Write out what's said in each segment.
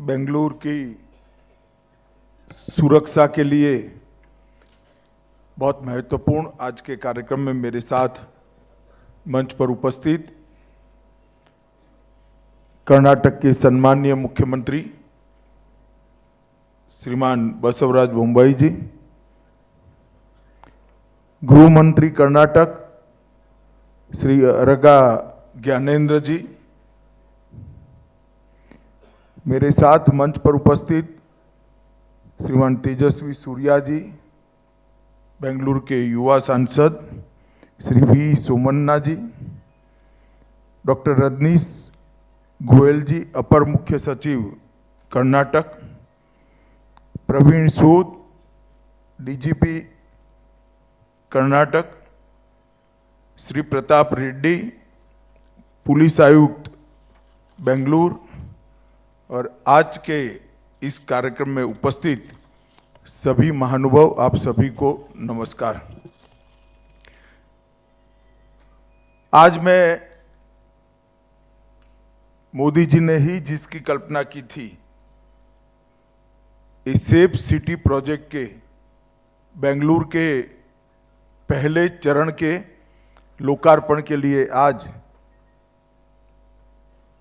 बेंगलुरु की सुरक्षा के लिए बहुत महत्वपूर्ण आज के कार्यक्रम में मेरे साथ मंच पर उपस्थित कर्नाटक के सम्माननीय मुख्यमंत्री श्रीमान बसवराज बोम्मई जी, गृह मंत्री कर्नाटक श्री अरगा ज्ञानेंद्र जी, मेरे साथ मंच पर उपस्थित श्रीमान तेजस्वी सूर्या जी, बेंगलुरु के युवा सांसद श्री वी सोमन्ना जी, डॉक्टर रजनीश गोयल जी, अपर मुख्य सचिव कर्नाटक, प्रवीण सूद डीजीपी कर्नाटक, श्री प्रताप रेड्डी पुलिस आयुक्त बेंगलुरु, और आज के इस कार्यक्रम में उपस्थित सभी महानुभाव, आप सभी को नमस्कार। आज मैं मोदी जी ने ही जिसकी कल्पना की थी, इस सेफ सिटी प्रोजेक्ट के बेंगलुरु के पहले चरण के लोकार्पण के लिए आज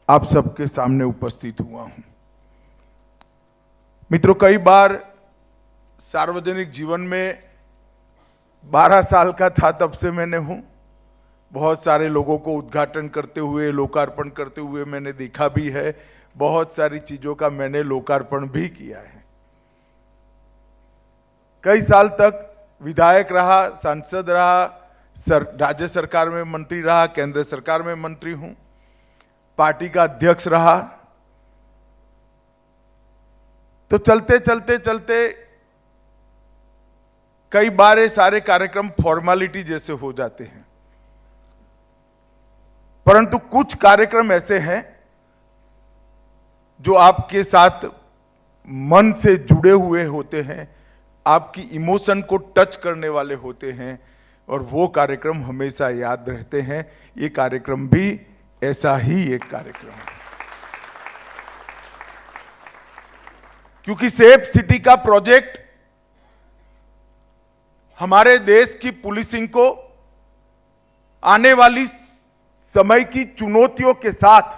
आप सबके सामने उपस्थित हुआ हूं। मित्रों, कई बार सार्वजनिक जीवन में 12 साल का था तब से मैंने हूं, बहुत सारे लोगों को उद्घाटन करते हुए, लोकार्पण करते हुए मैंने देखा भी है। बहुत सारी चीजों का मैंने लोकार्पण भी किया है। कई साल तक विधायक रहा, सांसद रहा, राज्य सरकार में मंत्री रहा, केंद्र सरकार में मंत्री हूं, पार्टी का अध्यक्ष रहा। तो चलते चलते चलते कई बार ये सारे कार्यक्रम फॉर्मेलिटी जैसे हो जाते हैं, परंतु कुछ कार्यक्रम ऐसे हैं जो आपके साथ मन से जुड़े हुए होते हैं, आपकी इमोशन को टच करने वाले होते हैं, और वो कार्यक्रम हमेशा याद रहते हैं। ये कार्यक्रम भी ऐसा ही एक कार्यक्रम है, क्योंकि सेफ सिटी का प्रोजेक्ट हमारे देश की पुलिसिंग को आने वाली समय की चुनौतियों के साथ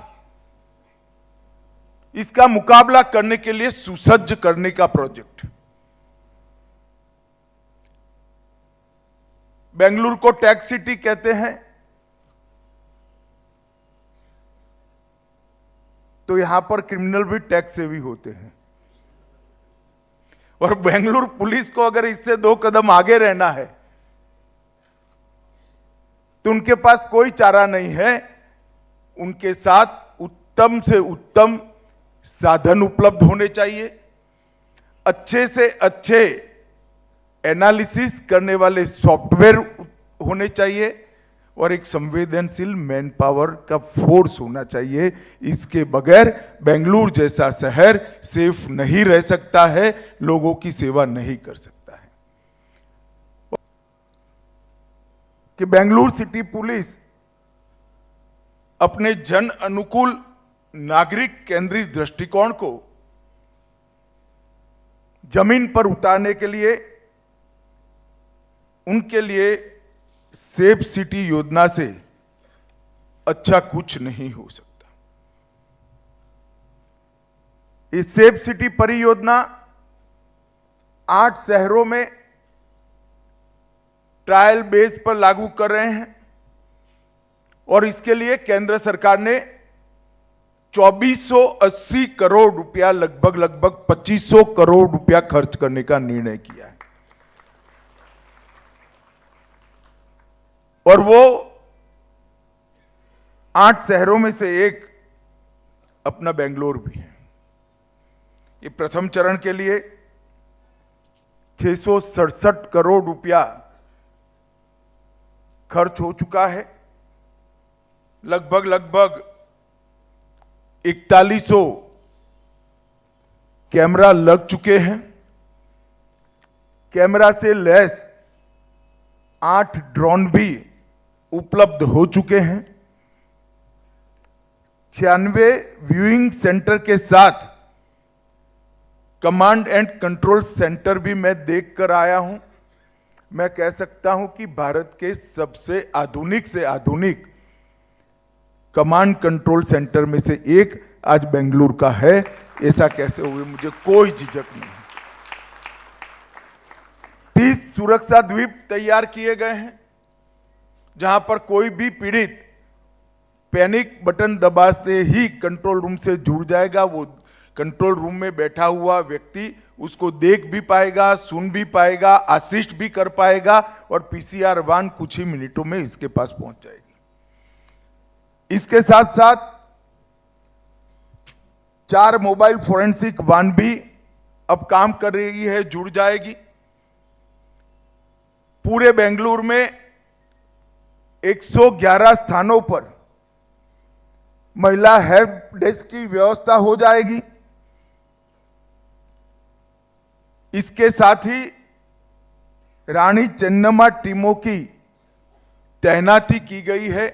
इसका मुकाबला करने के लिए सुसज्ज करने का प्रोजेक्ट। बेंगलुरु को टैक्स सिटी कहते हैं, तो यहां पर क्रिमिनल भी टैक्स सेवी होते हैं, और बेंगलुरु पुलिस को अगर इससे 2 कदम आगे रहना है तो उनके पास कोई चारा नहीं है। उनके साथ उत्तम से उत्तम साधन उपलब्ध होने चाहिए, अच्छे से अच्छे एनालिसिस करने वाले सॉफ्टवेयर होने चाहिए, और एक संवेदनशील मैन पावर का फोर्स होना चाहिए। इसके बगैर बेंगलुरु जैसा शहर सेफ नहीं रह सकता है, लोगों की सेवा नहीं कर सकता है। कि बेंगलुरु सिटी पुलिस अपने जन अनुकूल नागरिक केंद्रित दृष्टिकोण को जमीन पर उतारने के लिए, उनके लिए सेफ सिटी योजना से अच्छा कुछ नहीं हो सकता। इस सेफ सिटी परियोजना 8 शहरों में ट्रायल बेस पर लागू कर रहे हैं, और इसके लिए केंद्र सरकार ने 2480 करोड़ रुपया, लगभग 2500 करोड़ रुपया खर्च करने का निर्णय किया है। और वो 8 शहरों में से एक अपना बेंगलुरु भी है। ये प्रथम चरण के लिए 667 करोड़ रुपया खर्च हो चुका है। लगभग 4100 कैमरा लग चुके हैं। कैमरा से लैस 8 ड्रोन भी उपलब्ध हो चुके हैं। 96 व्यूइंग सेंटर के साथ कमांड एंड कंट्रोल सेंटर भी मैं देख कर आया हूं। मैं कह सकता हूं कि भारत के सबसे आधुनिक से आधुनिक कमांड कंट्रोल सेंटर में से एक आज बेंगलुरु का है। ऐसा कैसे हुए, मुझे कोई झिझक नहीं। 30 सुरक्षा द्वीप तैयार किए गए हैं जहां पर कोई भी पीड़ित पैनिक बटन दबाते ही कंट्रोल रूम से जुड़ जाएगा। वो कंट्रोल रूम में बैठा हुआ व्यक्ति उसको देख भी पाएगा, सुन भी पाएगा, असिस्ट भी कर पाएगा और पीसीआर वान कुछ ही मिनटों में इसके पास पहुंच जाएगी। इसके साथ साथ 4 मोबाइल फोरेंसिक वान भी अब काम कर रही है, जुड़ जाएगी। पूरे बेंगलुरु में 111 स्थानों पर महिला हेल्प डेस्क की व्यवस्था हो जाएगी। इसके साथ ही रानी चेन्नम्मा टीमों की तैनाती की गई है।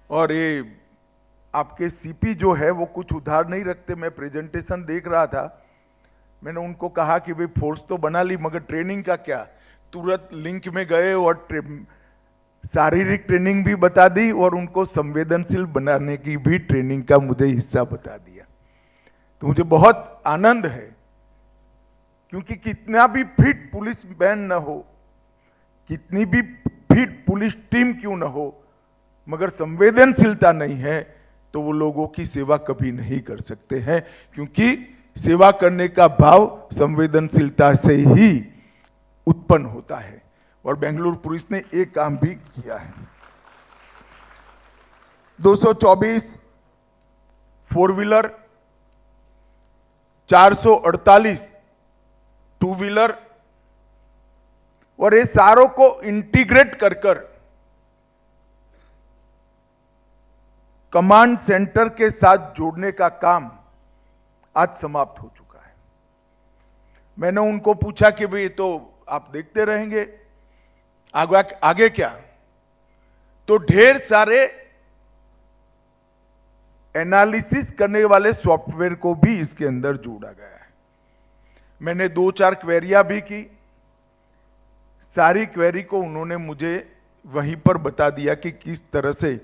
और ये आपके सीपी जो है वो कुछ उधार नहीं रखते। मैं प्रेजेंटेशन देख रहा था, मैंने उनको कहा कि भाई फोर्स तो बना ली मगर ट्रेनिंग का क्या। तुरंत लिंक में गए और शारीरिक ट्रेनिंग भी बता दी और उनको संवेदनशील बनाने की भी ट्रेनिंग का मुझे हिस्सा बता दिया। तो मुझे बहुत आनंद है, क्योंकि कितना भी फिट पुलिस बैन न हो, कितनी भी फिट पुलिस टीम क्यों न हो, मगर संवेदनशीलता नहीं है तो वो लोगों की सेवा कभी नहीं कर सकते हैं। क्योंकि सेवा करने का भाव संवेदनशीलता से ही उत्पन्न होता है। और बेंगलुरु पुलिस ने एक काम भी किया है। 224 4 व्हीलर, 448 2 व्हीलर और ये सारों को इंटीग्रेट कर कमांड सेंटर के साथ जोड़ने का काम आज समाप्त हो चुका है। मैंने उनको पूछा कि भाई तो आप देखते रहेंगे, आगे क्या? तो ढेर सारे एनालिसिस करने वाले सॉफ्टवेयर को भी इसके अंदर जोड़ा गया है। मैंने 2-4 क्वेरियां भी की। सारी क्वेरी को उन्होंने मुझे वहीं पर बता दिया कि किस तरह से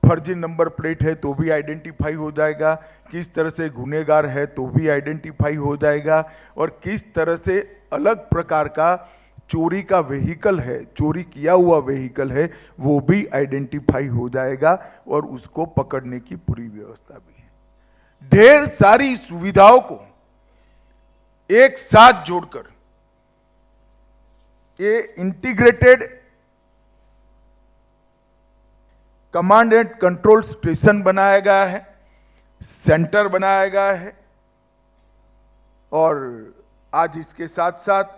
फर्जी नंबर प्लेट है तो भी आइडेंटिफाई हो जाएगा, किस तरह से गुनहगार है तो भी आइडेंटिफाई हो जाएगा, और किस तरह से अलग प्रकार का चोरी का व्हीकल है, चोरी किया हुआ व्हीकल है, वो भी आइडेंटिफाई हो जाएगा और उसको पकड़ने की पूरी व्यवस्था भी है। ढेर सारी सुविधाओं को एक साथ जोड़कर ये integrated command and control station बनाया गया है, सेंटर बनाया गया है। और आज इसके साथ साथ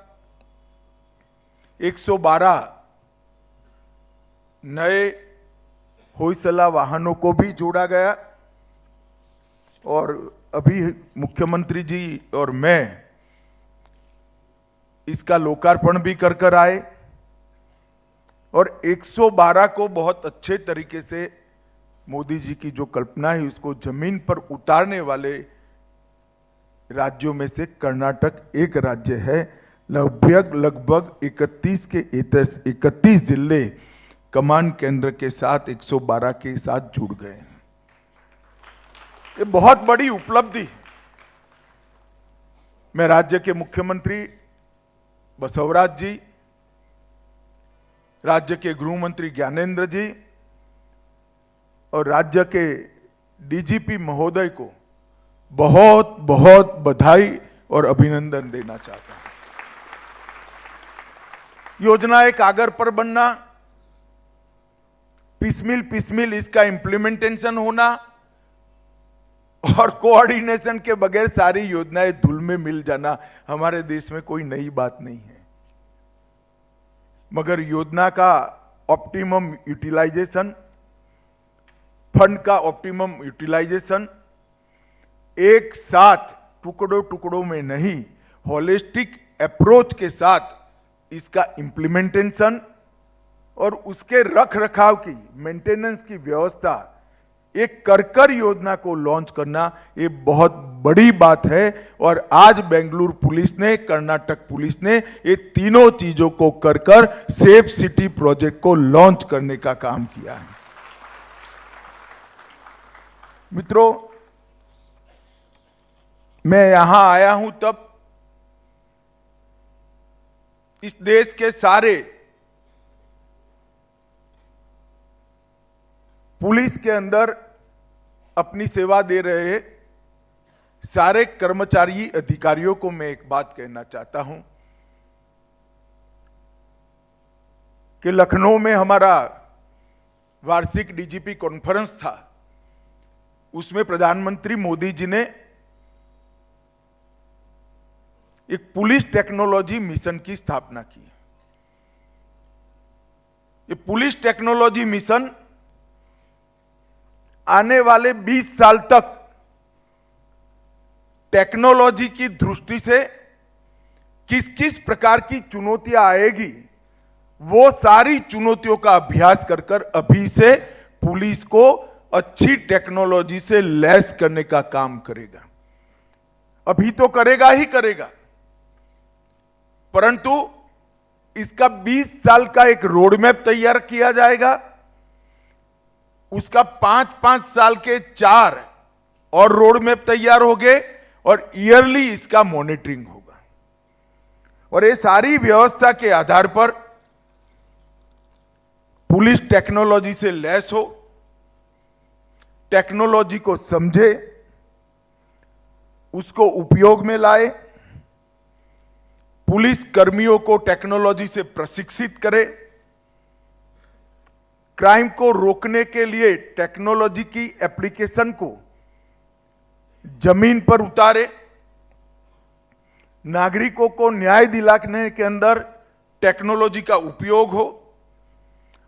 112 नए होयसला वाहनों को भी जोड़ा गया। और अभी मुख्यमंत्री जी और मैं इसका लोकार्पण भी कर आए और 112 को बहुत अच्छे तरीके से मोदी जी की जो कल्पना है उसको जमीन पर उतारने वाले राज्यों में से कर्नाटक एक राज्य है। लगभग 31 के 31 जिले कमांड केंद्र के साथ 112 के साथ जुड़ गए। ये बहुत बड़ी उपलब्धि है। मैं राज्य के मुख्यमंत्री बसवराज जी, राज्य के गृह मंत्री ज्ञानेंद्र जी और राज्य के डीजीपी महोदय को बहुत बहुत बधाई और अभिनंदन देना चाहता हूं। योजना एक कागज पर बनना, पिसमिल इसका इंप्लीमेंटेशन होना और कोऑर्डिनेशन के बगैर सारी योजनाएं धूल में मिल जाना हमारे देश में कोई नई बात नहीं है। मगर योजना का ऑप्टिमम यूटिलाइजेशन, फंड का ऑप्टिमम यूटिलाइजेशन एक साथ टुकड़ों में नहीं, होलिस्टिक अप्रोच के साथ इसका इंप्लीमेंटेशन और उसके रख रखाव की, मेंटेनेंस की व्यवस्था एक कर योजना को लॉन्च करना ये बहुत बड़ी बात है। और आज बेंगलुरु पुलिस ने, कर्नाटक पुलिस ने ये तीनों चीजों को कर सेफ सिटी प्रोजेक्ट को लॉन्च करने का काम किया है। मित्रों, मैं यहां आया हूं तब इस देश के सारे पुलिस के अंदर अपनी सेवा दे रहे सारे कर्मचारी अधिकारियों को मैं एक बात कहना चाहता हूं कि लखनऊ में हमारा वार्षिक डीजीपी कॉन्फ्रेंस था। उसमें प्रधानमंत्री मोदी जी ने एक पुलिस टेक्नोलॉजी मिशन की स्थापना की। ये पुलिस टेक्नोलॉजी मिशन आने वाले 20 साल तक टेक्नोलॉजी की दृष्टि से किस किस प्रकार की चुनौतियां आएगी, वो सारी चुनौतियों का अभ्यास कर अभी से पुलिस को अच्छी टेक्नोलॉजी से लैस करने का काम करेगा। अभी तो करेगा ही करेगा, परंतु इसका 20 साल का एक रोड मैप तैयार किया जाएगा। उसका 5-5 साल के 4 और रोड मैप तैयार हो गए और ईयरली इसका मॉनिटरिंग होगा। और ये सारी व्यवस्था के आधार पर पुलिस टेक्नोलॉजी से लैस हो, टेक्नोलॉजी को समझे, उसको उपयोग में लाए, पुलिस कर्मियों को टेक्नोलॉजी से प्रशिक्षित करे, क्राइम को रोकने के लिए टेक्नोलॉजी की एप्लीकेशन को जमीन पर उतारे, नागरिकों को न्याय दिलाने के अंदर टेक्नोलॉजी का उपयोग हो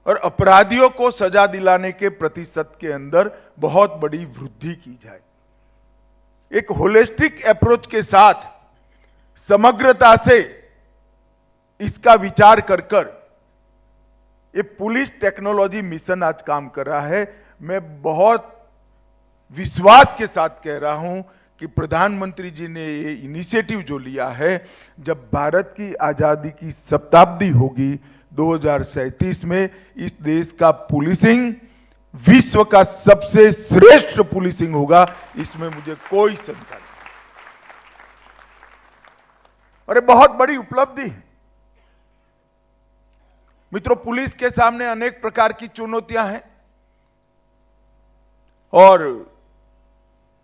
और अपराधियों को सजा दिलाने के प्रतिशत के अंदर बहुत बड़ी वृद्धि की जाए। एक होलिस्टिक अप्रोच के साथ समग्रता से इसका विचार कर ये पुलिस टेक्नोलॉजी मिशन आज काम कर रहा है। मैं बहुत विश्वास के साथ कह रहा हूं कि प्रधानमंत्री जी ने ये इनिशिएटिव जो लिया है, जब भारत की आजादी की शताब्दी होगी 2037 में, इस देश का पुलिसिंग विश्व का सबसे श्रेष्ठ पुलिसिंग होगा, इसमें मुझे कोई शंका नहीं। और ये बहुत बड़ी उपलब्धि है। मित्रों, पुलिस के सामने अनेक प्रकार की चुनौतियां हैं और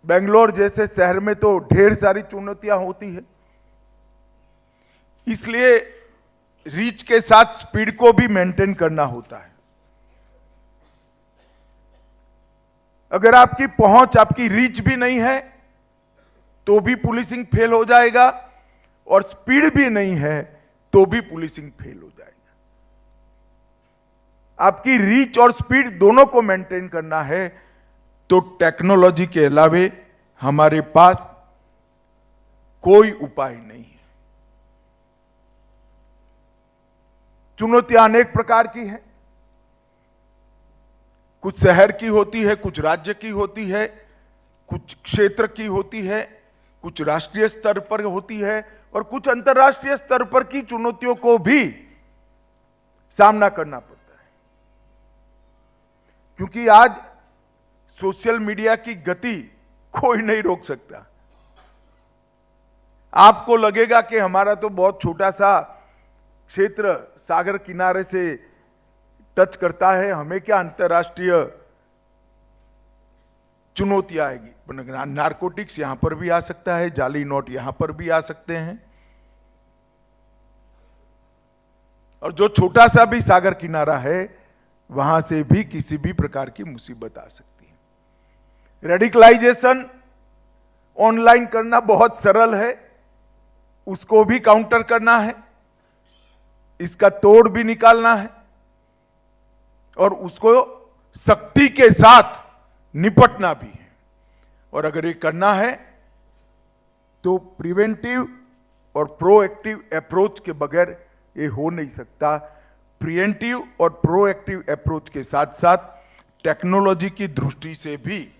बेंगलोर जैसे शहर में तो ढेर सारी चुनौतियां होती है। इसलिए रीच के साथ स्पीड को भी मेंटेन करना होता है। अगर आपकी पहुंच, आपकी रीच भी नहीं है तो भी पुलिसिंग फेल हो जाएगा, और स्पीड भी नहीं है तो भी पुलिसिंग फेल हो जाएगा। आपकी रीच और स्पीड दोनों को मेंटेन करना है तो टेक्नोलॉजी के अलावे हमारे पास कोई उपाय नहीं है। चुनौतियां अनेक प्रकार की हैं। कुछ शहर की होती है, कुछ राज्य की होती है, कुछ क्षेत्र की होती है, कुछ राष्ट्रीय स्तर पर होती है और कुछ अंतर्राष्ट्रीय स्तर पर की चुनौतियों को भी सामना करना पड़ता है। क्योंकि आज सोशल मीडिया की गति कोई नहीं रोक सकता। आपको लगेगा कि हमारा तो बहुत छोटा सा क्षेत्र सागर किनारे से टच करता है, हमें क्या अंतर्राष्ट्रीय चुनौतियां आएगी। नारकोटिक्स यहां पर भी आ सकता है, जाली नोट यहां पर भी आ सकते हैं, और जो छोटा सा भी सागर किनारा है वहां से भी किसी भी प्रकार की मुसीबत आ सकती है। रेडिकलाइजेशन ऑनलाइन करना बहुत सरल है, उसको भी काउंटर करना है, इसका तोड़ भी निकालना है और उसको सख्ती के साथ निपटना भी है। और अगर ये करना है तो प्रिवेंटिव और प्रोएक्टिव अप्रोच के बगैर ये हो नहीं सकता। प्रिवेंटिव और प्रोएक्टिव अप्रोच के साथ साथ टेक्नोलॉजी की दृष्टि से भी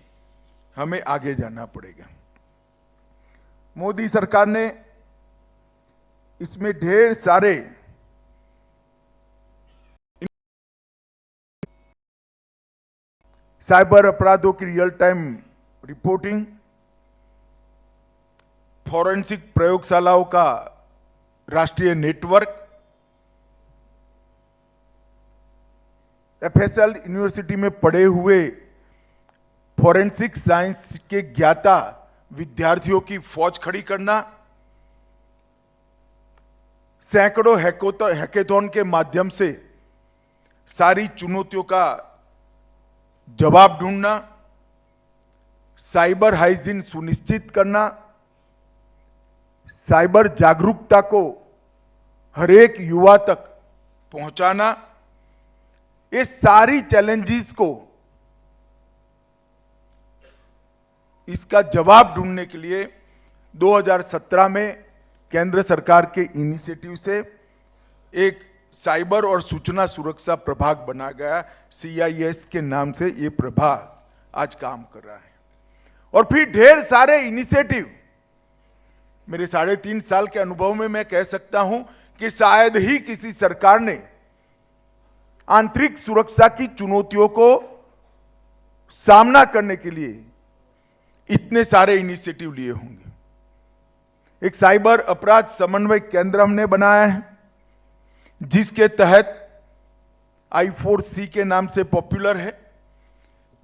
हमें आगे जाना पड़ेगा। मोदी सरकार ने इसमें ढेर सारे साइबर अपराधों की रियल टाइम रिपोर्टिंग, फॉरेंसिक प्रयोगशालाओं का राष्ट्रीय नेटवर्क, एफएसएल यूनिवर्सिटी में पढ़े हुए फॉरेंसिक साइंस के ज्ञाता विद्यार्थियों की फौज खड़ी करना, सैकड़ों हैकेथॉन के माध्यम से सारी चुनौतियों का जवाब ढूंढना, साइबर हाइजीन सुनिश्चित करना, साइबर जागरूकता को हर एक युवा तक पहुंचाना, ये सारी चैलेंजेस को इसका जवाब ढूंढने के लिए 2017 में केंद्र सरकार के इनिशिएटिव से एक साइबर और सूचना सुरक्षा प्रभाग बनाया गया। CIS के नाम से ये प्रभाग आज काम कर रहा है। और फिर ढेर सारे इनिशिएटिव, मेरे 3.5 साल के अनुभव में मैं कह सकता हूं कि शायद ही किसी सरकार ने आंतरिक सुरक्षा की चुनौतियों को सामना करने के लिए इतने सारे इनिशिएटिव लिए होंगे। एक साइबर अपराध समन्वय केंद्र हमने बनाया है, जिसके तहत I4C के नाम से पॉपुलर है,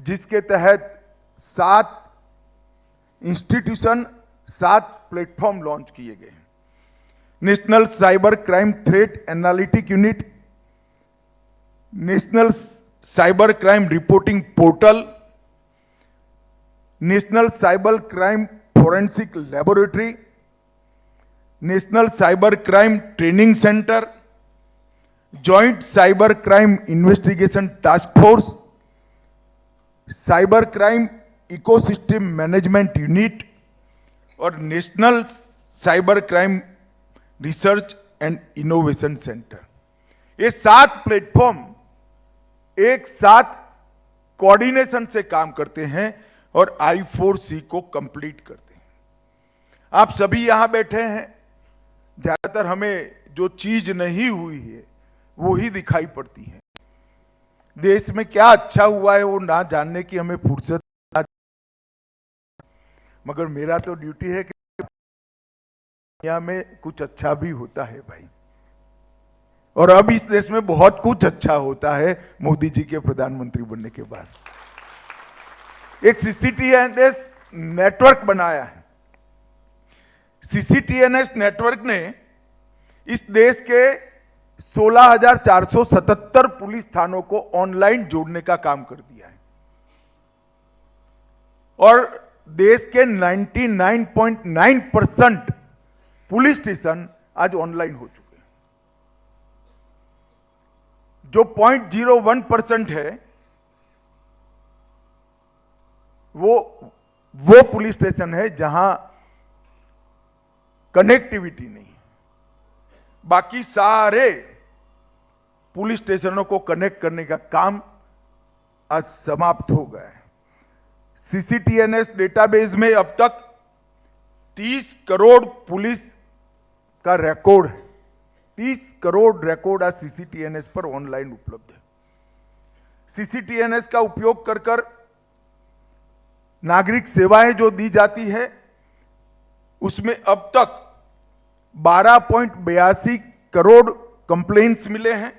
जिसके तहत 7 इंस्टीट्यूशन, 7 प्लेटफॉर्म लॉन्च किए गए हैं। National cyber crime threat analytic unit, national cyber crime reporting portal, national cyber crime forensic laboratory, national cyber crime training centre, joint cyber crime investigation task force, cyber crime ecosystem management unit और national cyber crime research and innovation centre. ये 7 platform एक साथ coordination से काम करते हैं और I4C को कंप्लीट करते हैं। आप सभी यहां बैठे हैं, ज्यादातर हमें जो चीज नहीं हुई है वो ही दिखाई पड़ती है। देश में क्या अच्छा हुआ है वो ना जानने की हमें फुर्सत, मगर मेरा तो ड्यूटी है कि दुनिया में कुछ अच्छा भी होता है भाई। और अब इस देश में बहुत कुछ अच्छा होता है मोदी जी के प्रधानमंत्री बनने के बाद। एक CCTNS नेटवर्क बनाया है। CCTNS नेटवर्क ने इस देश के 16,477 पुलिस थानों को ऑनलाइन जोड़ने का काम कर दिया है और देश के 99.9% पुलिस स्टेशन आज ऑनलाइन हो चुके हैं। जो 0.01% है वो पुलिस स्टेशन है जहां कनेक्टिविटी नहीं। बाकी सारे पुलिस स्टेशनों को कनेक्ट करने का काम आज समाप्त हो गया है। CCTNS डेटाबेस में अब तक 30 करोड़ पुलिस का रिकॉर्ड है। 30 करोड़ रिकॉर्ड आज CCTNS पर ऑनलाइन उपलब्ध है। CCTNS का उपयोग कर नागरिक सेवाएं जो दी जाती है उसमें अब तक 12.82 करोड़ कंप्लेंट्स मिले हैं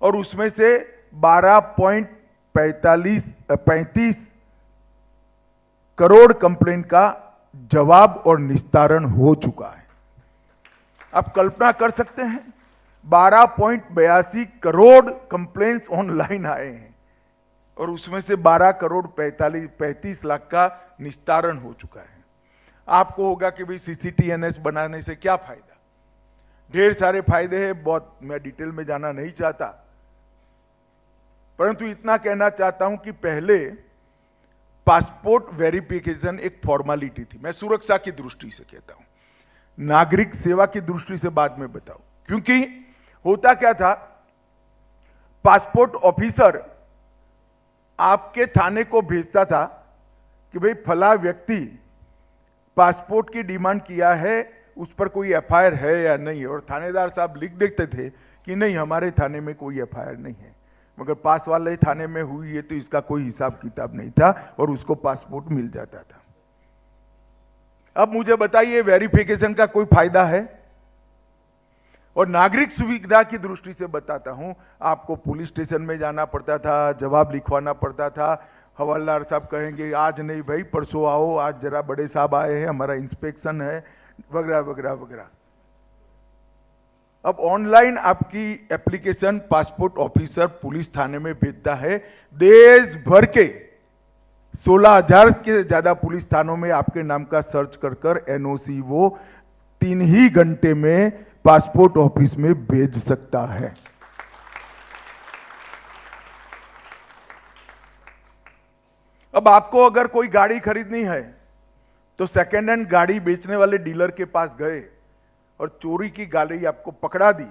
और उसमें से 12.35 करोड़ कंप्लेंट का जवाब और निस्तारण हो चुका है। आप कल्पना कर सकते हैं 12.82 करोड़ कंप्लेंट्स ऑनलाइन आए हैं और उसमें से 12 करोड़ 35 लाख का निस्तारण हो चुका है। आपको होगा कि भाई CCTNS बनाने से क्या फायदा? ढेर सारे फायदे हैं, बहुत मैं डिटेल में जाना नहीं चाहता, परंतु इतना कहना चाहता हूं कि पहले पासपोर्ट वेरिफिकेशन एक फॉर्मेलिटी थी। मैं सुरक्षा की दृष्टि से कहता हूं, नागरिक सेवा की दृष्टि से बाद में बताऊं। क्योंकि होता क्या था, पासपोर्ट ऑफिसर आपके थाने को भेजता था कि भाई फला व्यक्ति पासपोर्ट की डिमांड किया है, उस पर कोई एफआईआर है या नहीं, और थानेदार साहब लिख देते थे कि नहीं हमारे थाने में कोई एफआईआर नहीं है, मगर पास वाले थाने में हुई है तो इसका कोई हिसाब किताब नहीं था और उसको पासपोर्ट मिल जाता था। अब मुझे बताइए वेरिफिकेशन का कोई फायदा है? और नागरिक सुविधा की दृष्टि से बताता हूं, आपको पुलिस स्टेशन में जाना पड़ता था, जवाब लिखवाना पड़ता था, हवलदार साहब कहेंगे आज नहीं भाई परसों आओ, आज जरा बड़े साहब आए हैं, हमारा इंस्पेक्शन है, वगैरह वगैरह वगैरह। अब ऑनलाइन आपकी एप्लीकेशन पासपोर्ट ऑफिसर पुलिस थाने में भेजता है। देश भर के 16,000 के ज्यादा पुलिस थानों में आपके नाम का सर्च कर एनओसी वो 3 ही घंटे में पासपोर्ट ऑफिस में भेज सकता है। अब आपको अगर कोई गाड़ी खरीदनी है तो सेकेंड हैंड गाड़ी बेचने वाले डीलर के पास गए और चोरी की गाड़ी आपको पकड़ा दी,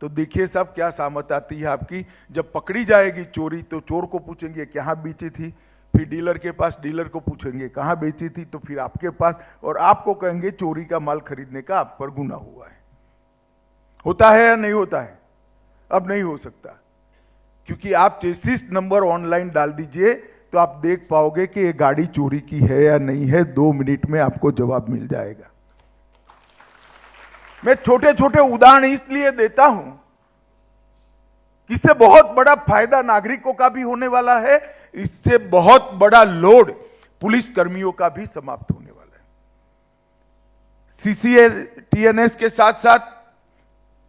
तो देखिए साहब क्या सामत आती है आपकी। जब पकड़ी जाएगी चोरी तो चोर को पूछेंगे कहां बेची थी, फिर डीलर के पास, डीलर को पूछेंगे कहां बेची थी, तो फिर आपके पास, और आपको कहेंगे चोरी का माल खरीदने का आप पर गुनाह हुआ है। होता है या नहीं होता है? अब नहीं हो सकता, क्योंकि आप चेसिस नंबर ऑनलाइन डाल दीजिए तो आप देख पाओगे कि ये गाड़ी चोरी की है या नहीं है, 2 मिनट में आपको जवाब मिल जाएगा। मैं छोटे छोटे उदाहरण इसलिए देता हूं कि इससे बहुत बड़ा फायदा नागरिकों का भी होने वाला है, इससे बहुत बड़ा लोड पुलिस कर्मियों का भी समाप्त होने वाला है। सीसीटीएनएस के साथ साथ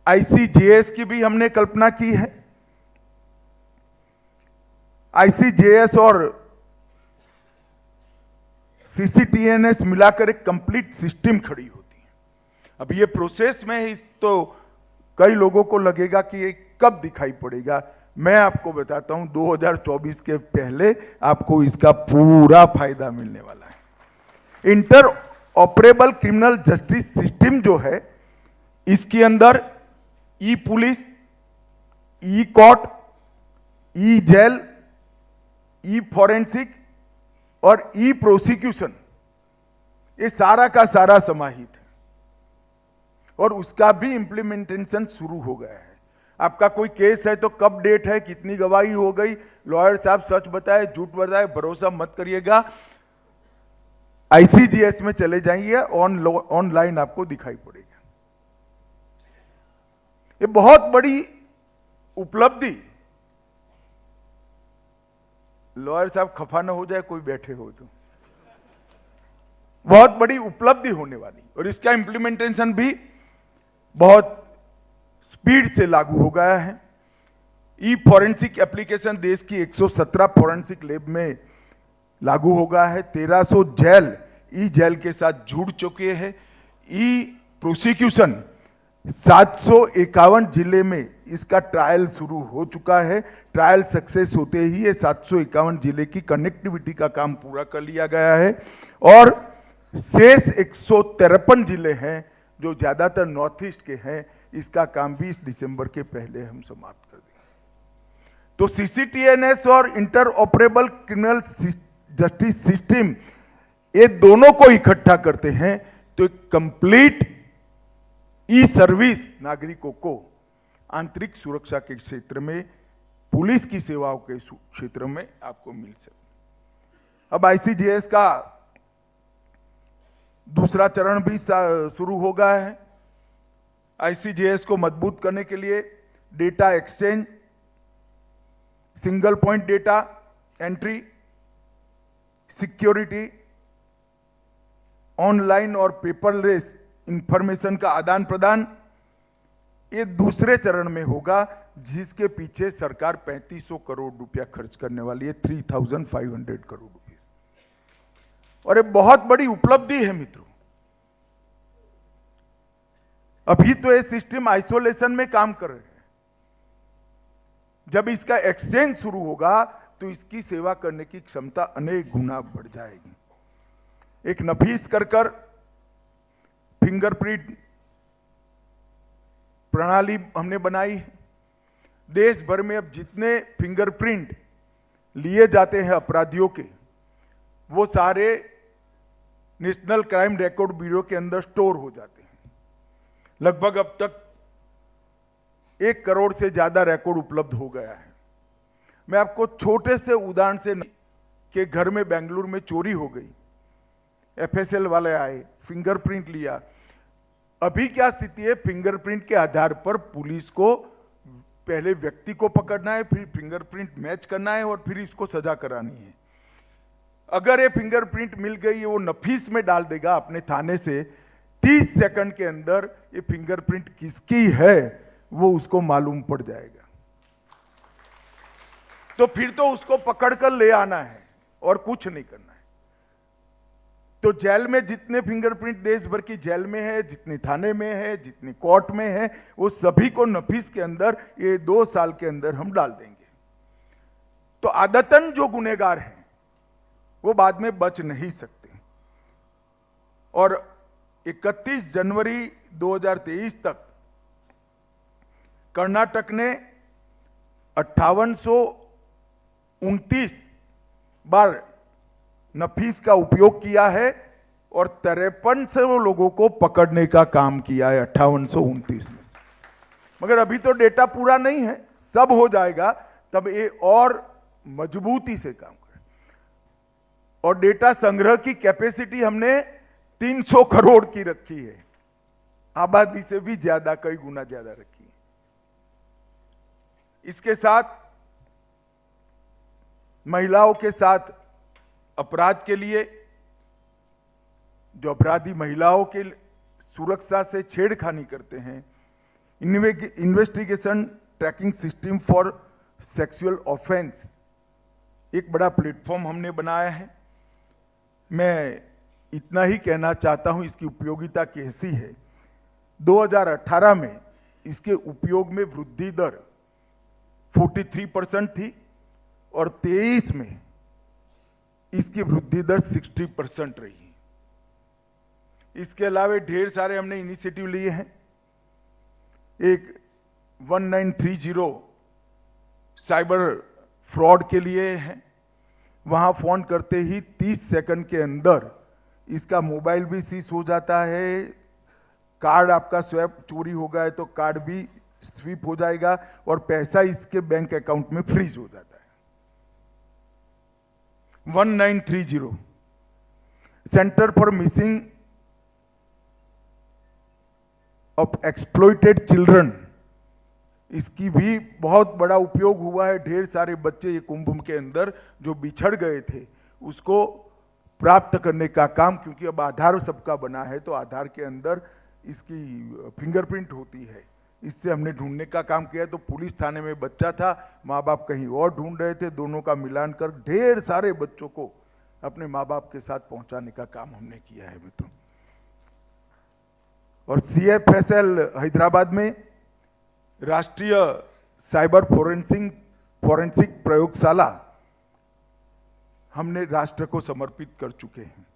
आईसीजेएस की भी हमने कल्पना की है। आईसीजेएस और सीसीटीएनएस मिलाकर एक कंप्लीट सिस्टम खड़ी होती है। अब ये प्रोसेस में ही तो कई लोगों को लगेगा कि ये कब दिखाई पड़ेगा। मैं आपको बताता हूं 2024 के पहले आपको इसका पूरा फायदा मिलने वाला है। Inter operable criminal justice system जो है, इसके अंदर ई पुलिस, ई कोर्ट, ई जेल, ई फॉरेंसिक और ई प्रोसिक्यूशन, ये सारा का सारा समाहित है और उसका भी इंप्लीमेंटेशन शुरू हो गया है। आपका कोई केस है तो कब डेट है, कितनी गवाही हो गई, लॉयर साहब सच बताए झूठ बताए भरोसा मत करिएगा, आईसीजीएस में चले जाइए, ऑनलाइन आपको दिखाई पड़ेगा। ये बहुत बड़ी उपलब्धि, लॉयर साहब खफा ना हो जाए कोई बैठे हो तो, बहुत बड़ी उपलब्धि होने वाली, और इसका इंप्लीमेंटेशन भी बहुत स्पीड से लागू हो गया है। ई फॉरेंसिक एप्लीकेशन देश की 117 फॉरेंसिक लैब में लागू हो गया है। 1300 जेल ई जेल के साथ जुड़ चुके हैं। ई प्रोसिक्यूशन 751 जिले में इसका ट्रायल शुरू हो चुका है। ट्रायल सक्सेस होते ही ये 751 जिले की कनेक्टिविटी का काम पूरा कर लिया गया है और शेष 153 जिले हैं जो ज्यादातर नॉर्थ ईस्ट के हैं, इसका काम भी इस दिसंबर के पहले हम समाप्त कर देंगे। तो सीसीटीएनएस और inter operable criminal justice system, ये दोनों को इकट्ठा करते हैं तो एक कंप्लीट ई सर्विस नागरिकों को आंतरिक सुरक्षा के क्षेत्र में, पुलिस की सेवाओं के क्षेत्र में आपको मिल सके। अब आईसीजेएस का दूसरा चरण भी शुरू हो गया है। आईसीजेएस को मजबूत करने के लिए data exchange, single point data entry, security, online और पेपरलेस इंफॉर्मेशन का आदान प्रदान, ये दूसरे चरण में होगा, जिसके पीछे सरकार 3500 करोड़ रुपया खर्च करने वाली है, 3500 करोड़ रुपए। और ये बहुत बड़ी उपलब्धि है मित्रों। अभी तो ये सिस्टम आइसोलेशन में काम कर रहे हैं, जब इसका एक्सचेंज शुरू होगा तो इसकी सेवा करने की क्षमता अनेक गुना बढ़ जाएगी। एक नफीस कर फिंगरप्रिंट प्रणाली हमने बनाई है। देश भर में अब जितने फिंगरप्रिंट लिए जाते हैं अपराधियों के, वो सारे नेशनल क्राइम रिकॉर्ड ब्यूरो के अंदर स्टोर हो जाते हैं। लगभग अब तक 1 करोड़ से ज्यादा रिकॉर्ड उपलब्ध हो गया है। मैं आपको छोटे से उदाहरण से कि घर में बेंगलुरु में चोरी हो गई, एफएसएल वाले आए, फिंगरप्रिंट लिया। अभी क्या स्थिति है, फिंगरप्रिंट के आधार पर पुलिस को पहले व्यक्ति को पकड़ना है, फिर फिंगरप्रिंट मैच करना है और फिर इसको सजा करानी है। अगर ये फिंगरप्रिंट मिल गई, वो नफीस में डाल देगा अपने थाने से, 30 सेकंड के अंदर ये फिंगरप्रिंट किसकी है वो उसको मालूम पड़ जाएगा। तो फिर तो उसको पकड़कर ले आना है और कुछ नहीं करना है। तो जेल में जितने फिंगरप्रिंट देश भर की जेल में है, जितने थाने में है, जितने कोर्ट में है, वो सभी को नफीस के अंदर ये 2 साल के अंदर हम डाल देंगे। तो आदतन जो गुनहगार हैं वो बाद में बच नहीं सकते। और 31 जनवरी 2023 तक कर्नाटक ने 5829 बार नफीस का उपयोग किया है और 5300 लोगों को पकड़ने का काम किया है 5829 में से। मगर अभी तो डेटा पूरा नहीं है, सब हो जाएगा तब ये और मजबूती से काम करें। और डेटा संग्रह की कैपेसिटी हमने 300 करोड़ की रखी है, आबादी से भी ज्यादा, कई गुना ज्यादा रखी है। इसके साथ महिलाओं के साथ अपराध के लिए, जो अपराधी महिलाओं के सुरक्षा से छेड़खानी करते हैं, investigation tracking system for sexual offence एक बड़ा प्लेटफॉर्म हमने बनाया है। मैं इतना ही कहना चाहता हूं, इसकी उपयोगिता कैसी है। 2018 में इसके उपयोग में वृद्धि दर 43% थी और 23 में इसकी वृद्धि दर 60% रही। इसके अलावा ढेर सारे हमने इनिशिएटिव लिए हैं। एक 1930 साइबर फ्रॉड के लिए है, वहां फोन करते ही 30 सेकंड के अंदर इसका मोबाइल भी सीज हो जाता है, कार्ड आपका स्वैप चोरी हो गया है तो कार्ड भी स्वीप हो जाएगा और पैसा इसके बैंक अकाउंट में फ्रीज हो जाता है। 1930 centre for missing of exploited children, इसकी भी बहुत बड़ा उपयोग हुआ है। ढेर सारे बच्चे ये कुंभ के अंदर जो बिछड़ गए थे उसको प्राप्त करने का काम, क्योंकि अब आधार सबका बना है तो आधार के अंदर इसकी फिंगरप्रिंट होती है, इससे हमने ढूंढने का काम किया। तो पुलिस थाने में बच्चा था, माँ बाप कहीं और ढूंढ रहे थे, दोनों का मिलान कर ढेर सारे बच्चों को अपने माँ बाप के साथ पहुंचाने का काम हमने किया है मित्रों। और CFSL हैदराबाद में राष्ट्रीय साइबर फोरेंसिक प्रयोगशाला हमने राष्ट्र को समर्पित कर चुके हैं।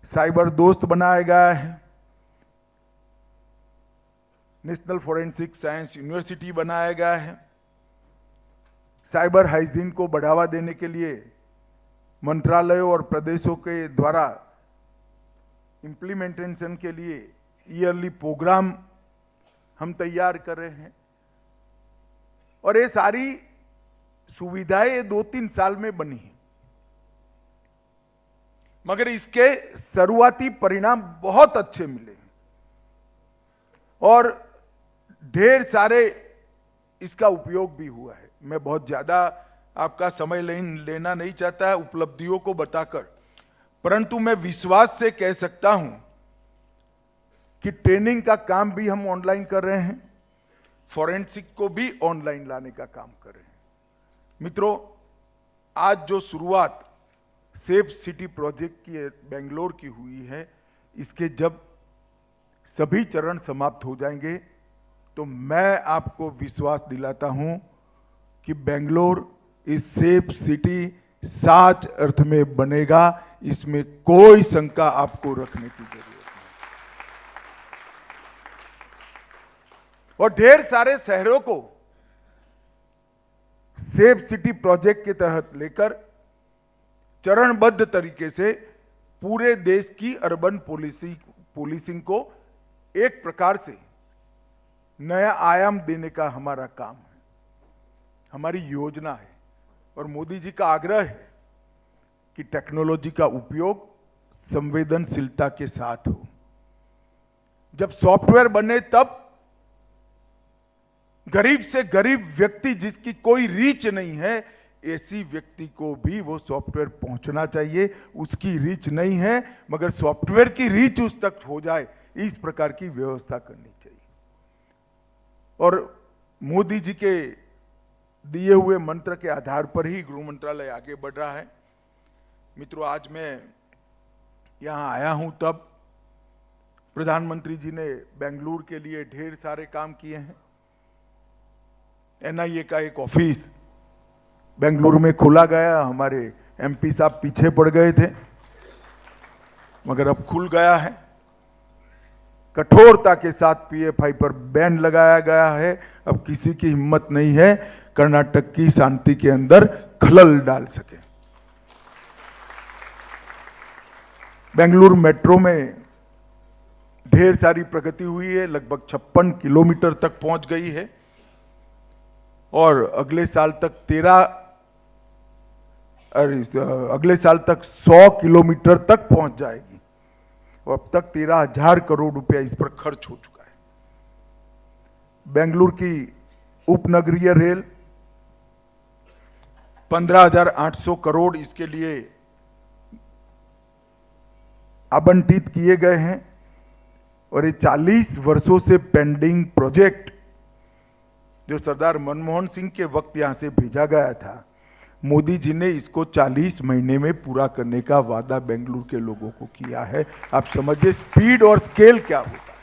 साइबर दोस्त बनाया गया है, नेशनल फोरेंसिक साइंस यूनिवर्सिटी बनाया गया है। साइबर हाइजीन को बढ़ावा देने के लिए मंत्रालयों और प्रदेशों के द्वारा इंप्लीमेंटेशन के लिए ईयरली प्रोग्राम हम तैयार कर रहे हैं। और ये सारी सुविधाएं 2-3 साल में बनी हैं, मगर इसके शुरुआती परिणाम बहुत अच्छे मिले और ढेर सारे इसका उपयोग भी हुआ है। मैं बहुत ज्यादा आपका समय लेना नहीं चाहता है उपलब्धियों को बताकर, परंतु मैं विश्वास से कह सकता हूं कि ट्रेनिंग का काम भी हम ऑनलाइन कर रहे हैं, फॉरेंसिक को भी ऑनलाइन लाने का काम कर रहे हैं। मित्रों, आज जो शुरुआत सेफ सिटी प्रोजेक्ट की बेंगलोर की हुई है, इसके जब सभी चरण समाप्त हो जाएंगे तो मैं आपको विश्वास दिलाता हूं कि बेंगलोर इस सेफ सिटी सच अर्थ में बनेगा। इसमें कोई शंका आपको रखने की जरूरत नहीं। और ढेर सारे शहरों को सेफ सिटी प्रोजेक्ट के तहत लेकर चरणबद्ध तरीके से पूरे देश की अर्बन पुलिसिंग को एक प्रकार से नया आयाम देने का हमारा काम है, हमारी योजना है। और मोदी जी का आग्रह है कि टेक्नोलॉजी का उपयोग संवेदनशीलता के साथ हो। जब सॉफ्टवेयर बने तब गरीब से गरीब व्यक्ति जिसकी कोई रीच नहीं है, ऐसी व्यक्ति को भी वो सॉफ्टवेयर पहुंचना चाहिए। उसकी रीच नहीं है मगर सॉफ्टवेयर की रीच उस तक हो जाए, इस प्रकार की व्यवस्था करनी चाहिए। और मोदी जी के दिए हुए मंत्र के आधार पर ही गृह मंत्रालय आगे बढ़ रहा है। मित्रों, आज मैं यहां आया हूं तब प्रधानमंत्री जी ने बेंगलुरु के लिए ढेर सारे काम किए हैं। एनआईए का एक ऑफिस बेंगलुरु में खोला गया, हमारे एमपी साहब पीछे पड़ गए थे मगर अब खुल गया है। कठोरता के साथ पीएफआई पर बैन लगाया गया है। अब किसी की हिम्मत नहीं है कर्नाटक की शांति के अंदर खलल डाल सके। बेंगलुरु मेट्रो में ढेर सारी प्रगति हुई है, लगभग 56 किलोमीटर तक पहुंच गई है और अगले साल तक 100 किलोमीटर तक पहुंच जाएगी। और अब तक 13,000 करोड़ रुपया इस पर खर्च हो चुका है। बेंगलुरु की उपनगरीय रेल 15,800 करोड़ इसके लिए आवंटित किए गए हैं। और ये 40 वर्षों से पेंडिंग प्रोजेक्ट जो सरदार मनमोहन सिंह के वक्त यहां से भेजा गया था, मोदी जी ने इसको 40 महीने में पूरा करने का वादा बेंगलुरु के लोगों को किया है। आप समझिए स्पीड और स्केल क्या होता है।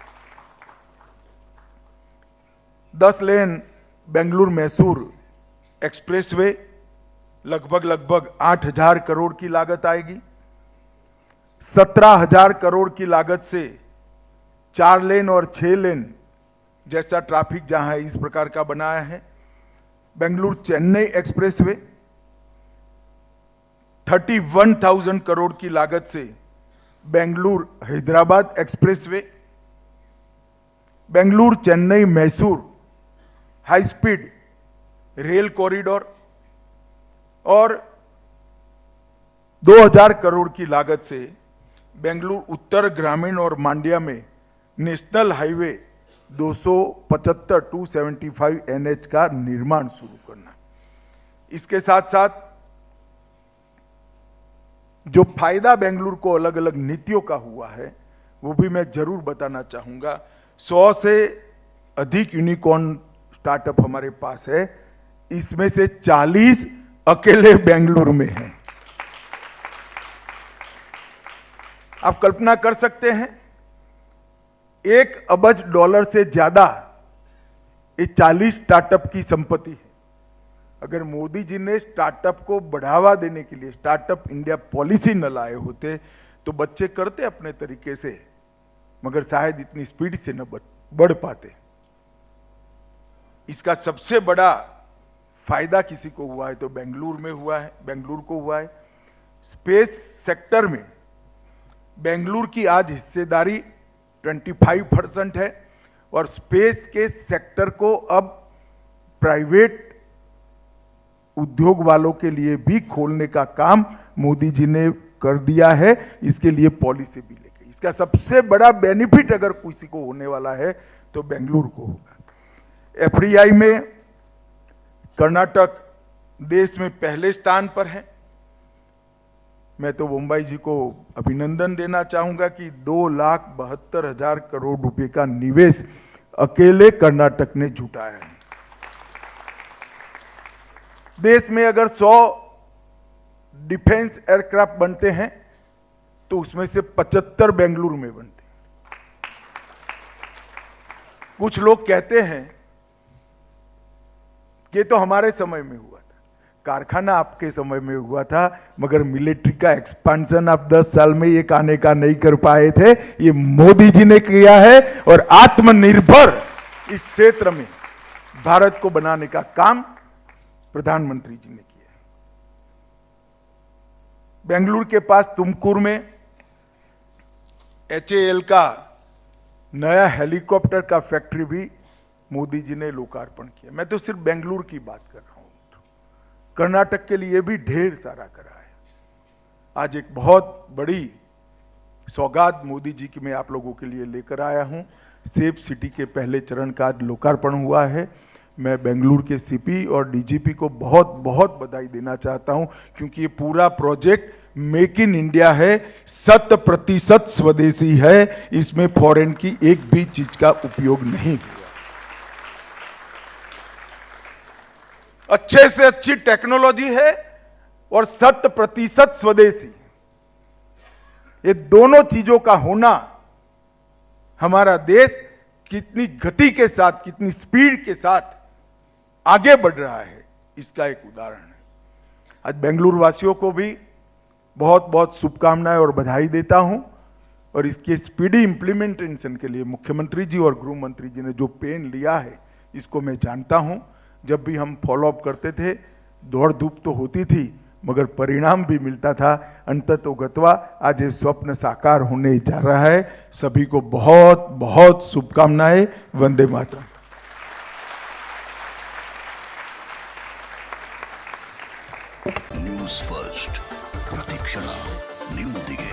10 लेन बेंगलुरु मैसूर एक्सप्रेसवे लगभग 8,000 करोड़ की लागत आएगी। 17,000 करोड़ की लागत से 4 लेन और 6 लेन जैसा ट्रैफिक जहां है इस प्रकार का बनाया है। बेंगलुरु चेन्नई एक्सप्रेसवे 31,000 करोड़ की लागत से Bengaluru Hyderabad expressway, Bengaluru Chennai Mysore high speed rail corridor और 2,000 करोड़ की लागत से बेंगलुरु उत्तर ग्रामीण और मांड्या में नेशनल हाईवे 275 एनएच का निर्माण शुरू करना। इसके साथ साथ जो फायदा बेंगलुरु को अलग अलग नीतियों का हुआ है वो भी मैं जरूर बताना चाहूंगा। 100 से अधिक यूनिकॉर्न स्टार्टअप हमारे पास है, इसमें से 40 अकेले बेंगलुरु में हैं। आप कल्पना कर सकते हैं $1 अरब से ज्यादा ये 40 स्टार्टअप की संपत्ति है। अगर मोदी जी ने स्टार्टअप को बढ़ावा देने के लिए स्टार्टअप इंडिया पॉलिसी न लाए होते तो बच्चे करते अपने तरीके से, मगर शायद इतनी स्पीड से न बढ़ पाते। इसका सबसे बड़ा फायदा किसी को हुआ है तो बेंगलुरु को हुआ है। स्पेस सेक्टर में बेंगलुरु की आज हिस्सेदारी 25% है और स्पेस के सेक्टर को अब प्राइवेट उद्योग वालों के लिए भी खोलने का काम मोदी जी ने कर दिया है। इसके लिए पॉलिसी भी लेके इसका सबसे बड़ा बेनिफिट अगर किसी को होने वाला है तो बेंगलुरु को होगा। एफडीआई में कर्नाटक देश में पहले स्थान पर है। मैं तो मुंबई जी को अभिनंदन देना चाहूंगा कि 2,72,000 करोड़ रुपए का निवेश अकेले कर्नाटक ने जुटाया है। देश में अगर 100 डिफेंस एयरक्राफ्ट बनते हैं तो उसमें से 75 बेंगलुरु में बनते हैं। कुछ लोग कहते हैं कि तो हमारे समय में हुआ था, कारखाना आपके समय में हुआ था, मगर मिलिट्री का एक्सपेंशन आप 10 साल में एक आने का नहीं कर पाए थे। ये मोदी जी ने किया है और आत्मनिर्भर इस क्षेत्र में भारत को बनाने का काम प्रधानमंत्री जी ने किए। बेंगलुरु के पास तुमकुर में HAL का नया हेलीकॉप्टर का फैक्ट्री भी मोदी जी ने लोकार्पण किया। मैं तो सिर्फ बेंगलुरु की बात कर रहा हूं, कर्नाटक के लिए भी ढेर सारा करा है। आज एक बहुत बड़ी सौगात मोदी जी की मैं आप लोगों के लिए लेकर आया हूं। सेफ सिटी के पहले चरण का आज लोकार्पण हुआ है। मैं बेंगलुरु के CP और DGP को बहुत बहुत बधाई देना चाहता हूं, क्योंकि ये पूरा प्रोजेक्ट मेक इन इंडिया है, 100% स्वदेशी है। इसमें फॉरेन की एक भी चीज का उपयोग नहीं हुआ। अच्छे से अच्छी टेक्नोलॉजी है और 100% स्वदेशी। ये दोनों चीजों का होना हमारा देश कितनी गति के साथ, कितनी स्पीड के साथ आगे बढ़ रहा है, इसका एक उदाहरण है। आज बेंगलुरु वासियों को भी बहुत बहुत शुभकामनाएं और बधाई देता हूं। और इसके स्पीडी इंप्लीमेंटेशन के लिए मुख्यमंत्री जी और गृह मंत्री जी ने जो पेन लिया है, इसको मैं जानता हूं। जब भी हम फॉलोअप करते थे, दौड़ धूप तो होती थी, मगर परिणाम भी मिलता था। अंततोगत्वा आज ये स्वप्न साकार होने जा रहा है। सभी को बहुत बहुत शुभकामनाएं। वंदे मातरम। न्यूज़ फर्स्ट, प्रतीक्षणा निम्मदिगे।